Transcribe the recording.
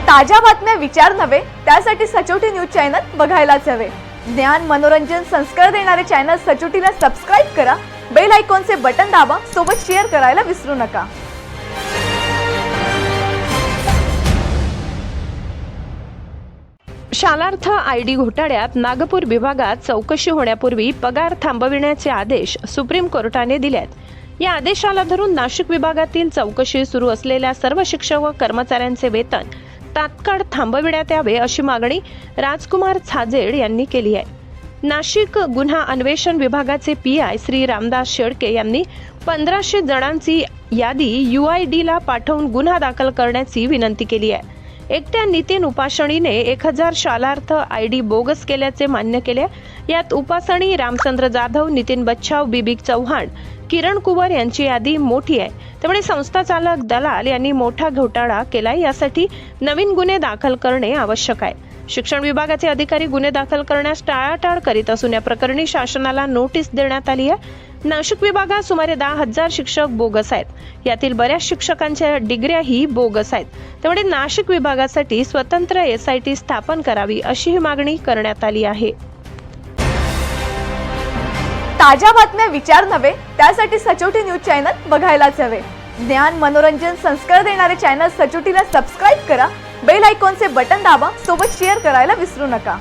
ताज्या बातम्या विचार नव्हे त्यासाठी सचोटी न्यूज चॅनल बघायलाच हवे। ज्ञान मनोरंजन संस्कार देणारे चॅनल सचोटीला सबस्क्राइब करा, बेल आयकॉनचे बटन दाबा, सोबत शेअर करायला विसरू नका। शालार्थ आयडी घोटाळ्यात नागपूर विभागात चौकशी होण्यापूर्वी पगार थांबविण्याचे आदेश सुप्रीम कोर्टाने दिलेत। या आदेशाला धरून नाशिक विभागातील चौकशी सुरू असलेल्या सर्व शिक्षक व कर्मचाऱ्यांचे वेतन तात्काळ थांबविण्यात यावे अशी मागणी राजकुमार छाजेड यांनी केली आहे। नाशिक गुन्हा अन्वेषण विभागाचे पीआय श्री रामदास शेळके यांनी 1500 जणांची यादी UIDला पाठवून गुन्हा दाखल करण्याची विनंती केली आहे। एकट्या नितीन उपासणीने 1000 शालार्थ आयडी बोगस केल्याचे मान्य केले। यात उपासणी रामचंद्र जाधव, नितीन बच्छाव, बीबी चव्हाण, किरण कुवर यांची यादी मोठी आहे। त्यामुळे संस्था चालक दलाल यांनी मोठा घोटाळा केलाय। यासाठी नवीन गुन्हे दाखल करणे आवश्यक आहे। शिक्षण विभागाचे अधिकारी गुन्हे दाखल करण्यास टाळाटाळ करीत असून या प्रकरणी शासनाला नोटीस देण्यात आली आहे। नाशिक विभागात सुमारे 10,000 शिक्षक बोगस आहेत। यातील बऱ्याच शिक्षकांच्या डिग्र्याही बोगस आहेत। त्यामुळे नाशिक विभागासाठी स्वतंत्र SIT स्थापन करावी अशी मागणी करण्यात आली आहे। ताज्या बातम्या विचार नव्हे त्यासाठी सचोटी न्यूज चॅनल बघायलाच हवे। ज्ञान मनोरंजन संस्कार देणारे चॅनल सचोटीला सबस्क्राइब करा, बेल आयकॉनचे बटन दाबा, सोबत शेअर करायला विसरू नका।